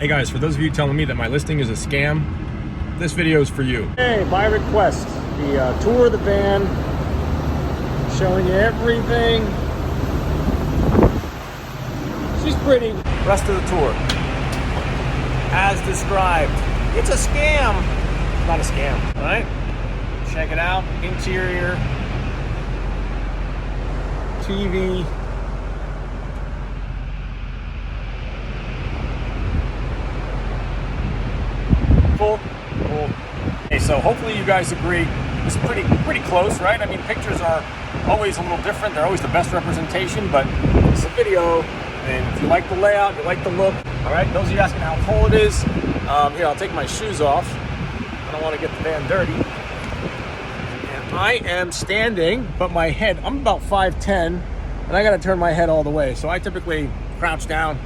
Hey guys, for those of you telling me that my listing is a scam, this video is for you. Hey, by request, the tour of the van, showing you everything. She's pretty. Rest of the tour, as described. It's a scam. Not a scam, all right? Check it out. Interior, TV. Cool. Okay, so hopefully you guys agree. It's pretty close, right? I mean, pictures are always a little different. They're always the best representation, but it's a video, and if you like the layout, you like the look, all right? Those of you asking how full it is, here, I'll take my shoes off. I don't want to get the van dirty. And I am standing, but my head, I'm about 5'10", and I got to turn my head all the way. So I typically crouch down,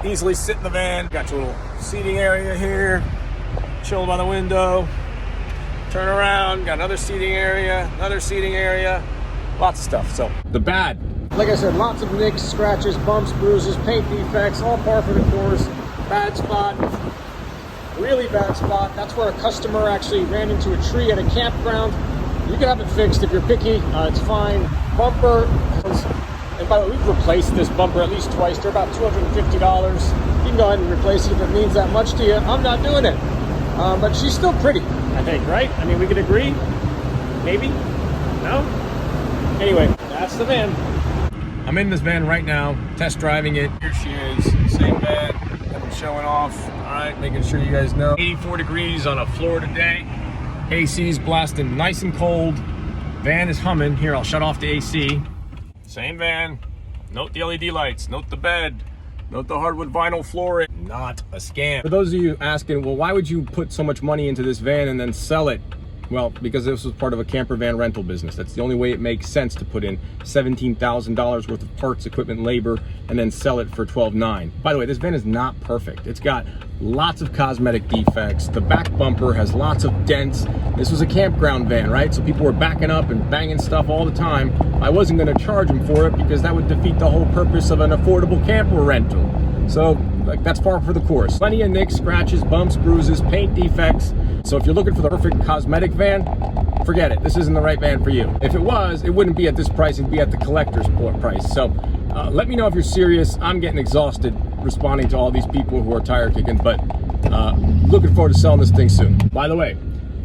easily sit in the van. Got your little seating area here, chill by the window, turn around, got another seating area, lots of stuff. So the bad, like I said, lots of nicks, scratches, bumps, bruises, paint defects, all par for the course. Bad spot, really bad spot. That's where a customer actually ran into a tree at a campground. You can have it fixed if you're picky, it's fine. Bumper, and by the way, we've replaced this bumper at least twice. They're about $250. You can go ahead and replace it if it means that much to you. I'm not doing it. But she's still pretty, I think, right? I mean, we could agree? Maybe? No? Anyway, that's the van. I'm in this van right now, test driving it. Here she is, same van that I'm showing off. All right, making sure you guys know. 84 degrees on a Florida day. AC's blasting nice and cold. Van is humming. Here, I'll shut off the AC. Same van. Note the LED lights, note the bed, note the hardwood vinyl floor. Not a scam. For those of you asking, well, why would you put so much money into this van and then sell it? Well, because this was part of a camper van rental business. That's the only way it makes sense to put in $17,000 worth of parts, equipment, labor, and then sell it for $12,900. By the way, this van is not perfect. It's got lots of cosmetic defects. The back bumper has lots of dents. This was a campground van, right? So people were backing up and banging stuff all the time. I wasn't gonna charge them for it because that would defeat the whole purpose of an affordable camper rental. So like, that's par for the course. Plenty of nicks, scratches, bumps, bruises, paint defects. So if you're looking for the perfect cosmetic van, forget it. This isn't the right van for you. If it was, it wouldn't be at this price. It'd be at the collector's price. So let me know if you're serious. I'm getting exhausted responding to all these people who are tire kicking, but looking forward to selling this thing soon. By the way,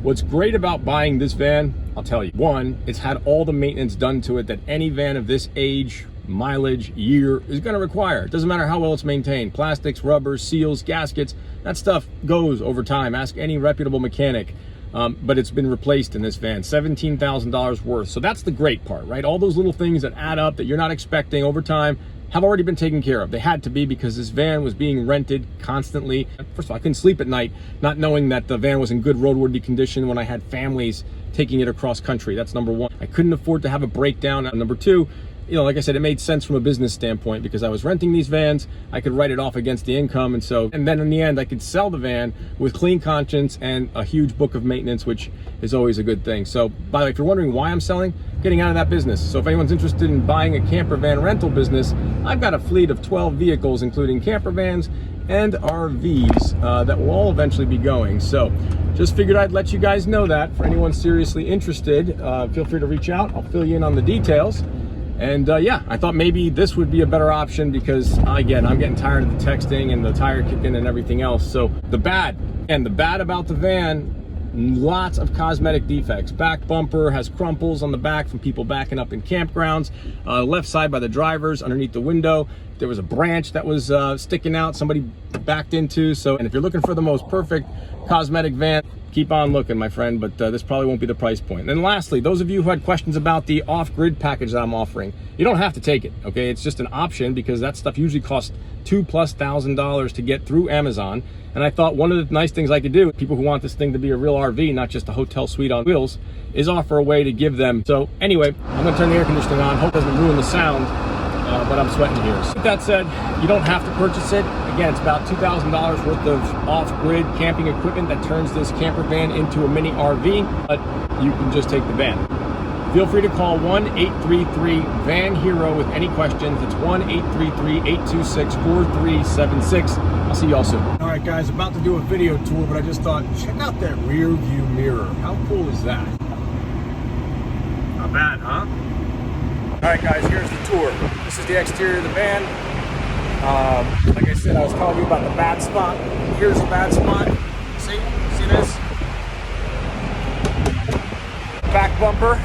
what's great about buying this van, I'll tell you. One, it's had all the maintenance done to it that any van of this age, mileage, year is going to require. It doesn't matter how well it's maintained. Plastics, rubbers, seals, gaskets, that stuff goes over time. Ask any reputable mechanic. But it's been replaced in this van, $17,000 worth. So that's the great part, right? All those little things that add up that you're not expecting over time have already been taken care of. They had to be because this van was being rented constantly. First of all, I couldn't sleep at night not knowing that the van was in good roadworthy condition when I had families taking it across country. That's number one. I couldn't afford to have a breakdown. Number two, you know, like I said, it made sense from a business standpoint because I was renting these vans. I could write it off against the income. And then in the end, I could sell the van with clean conscience and a huge book of maintenance, which is always a good thing. So by the way, if you're wondering why I'm selling, getting out of that business. So if anyone's interested in buying a camper van rental business, I've got a fleet of 12 vehicles, including camper vans and RVs that will all eventually be going. So just figured I'd let you guys know that. For anyone seriously interested, feel free to reach out. I'll fill you in on the details. And yeah, I thought maybe this would be a better option because, again, I'm getting tired of the texting and the tire kicking and everything else. So the bad about the van, lots of cosmetic defects. Back bumper has crumples on the back from people backing up in campgrounds. Left side by the drivers, underneath the window, there was a branch that was sticking out, somebody backed into. So, and if you're looking for the most perfect cosmetic van, keep on looking, my friend, but this probably won't be the price point. And then lastly, those of you who had questions about the off-grid package that I'm offering, you don't have to take it, okay? It's just an option because that stuff usually costs $2,000+ to get through Amazon. And I thought one of the nice things I could do, people who want this thing to be a real RV, not just a hotel suite on wheels, is offer a way to give them. So anyway, I'm gonna turn the air conditioning on, hope it doesn't ruin the sound, but I'm sweating here. So with that said, you don't have to purchase it. Again, it's about $2,000 worth of off-grid camping equipment that turns this camper van into a mini RV, but you can just take the van. Feel free to call 1-833-VAN-HERO with any questions. It's 1-833-826-4376. I'll see y'all soon. All right, guys, about to do a video tour, but I just thought, check out that rear view mirror. How cool is that? Not bad, huh? All right, guys, here's the tour. This is the exterior of the van. Like I said, I was telling you about the bad spot. Here's the bad spot. See this? Back bumper.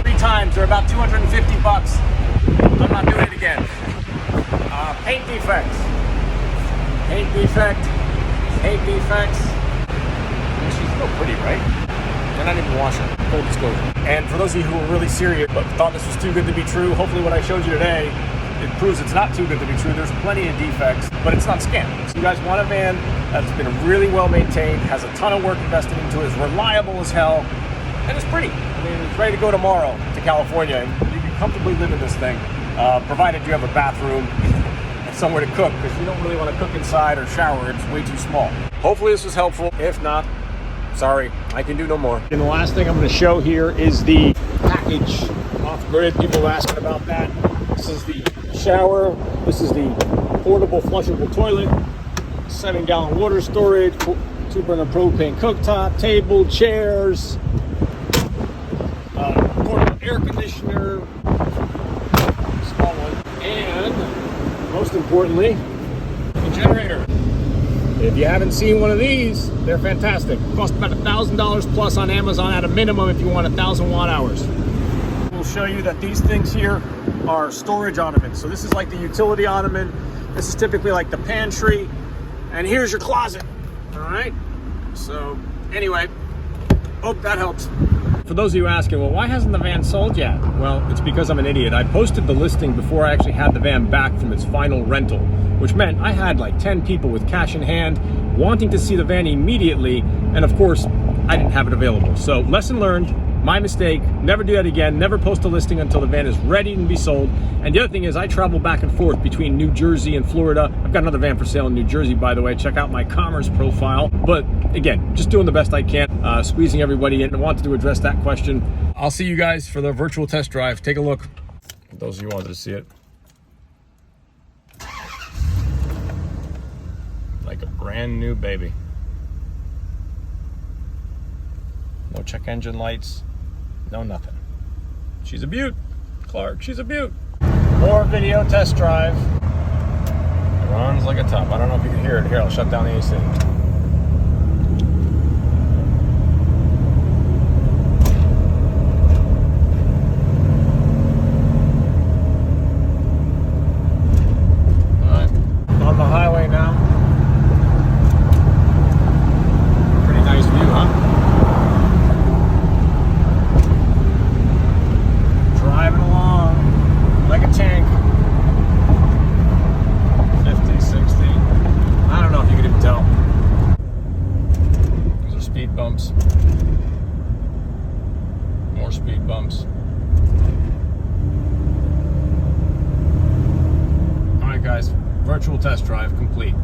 3 times, they're about 250 bucks. I'm not doing it again. Paint defects. Paint defect. Paint defects. She's still pretty, right? They're not even washing. Full disclosure. And for those of you who were really serious but thought this was too good to be true, hopefully what I showed you today, it proves it's not too good to be true. There's plenty of defects, but it's not scam. So you guys want a van that's been really well maintained, has a ton of work invested into it, is reliable as hell, and it's pretty. I mean, it's ready to go tomorrow to California, and you can comfortably live in this thing, provided you have a bathroom and somewhere to cook, because you don't really want to cook inside or shower. It's way too small. Hopefully this was helpful. If not, sorry, I can do no more. And the last thing I'm going to show here is the package off-grid. People are asking about that. This is the shower. This is the portable flushable toilet. 7-gallon water storage. 2-burner propane cooktop. Table, chairs. Portable air conditioner. Small one. And most importantly, the generator. If you haven't seen one of these, they're fantastic. Cost about $1,000 plus on Amazon at a minimum if you want 1,000 watt hours. We'll show you that these things here are storage ottomans. So this is like the utility ottoman. This is typically like the pantry. And here's your closet. All right. So anyway, hope that helps. For those of you asking, well, why hasn't the van sold yet? Well, it's because I'm an idiot. I posted the listing before I actually had the van back from its final rental, which meant I had like 10 people with cash in hand wanting to see the van immediately. And of course, I didn't have it available. So lesson learned, my mistake, never do that again, never post a listing until the van is ready to be sold. And the other thing is I travel back and forth between New Jersey and Florida. I've got another van for sale in New Jersey, by the way. Check out my commerce profile. But again, just doing the best I can, squeezing everybody in. I wanted to address that question. I'll see you guys for the virtual test drive. Take a look. For those of you who wanted to see it. Like a brand new baby. No check engine lights. No nothing. She's a beaut. Clark, she's a beaut. More video test drive. It runs like a top. I don't know if you can hear it. Here, I'll shut down the AC. Alright, on the highway now. Pretty nice view, huh? Driving along like a tank. 50, 60. I don't know if you could even tell. These are speed bumps. More speed bumps. All right, guys. Virtual test drive complete.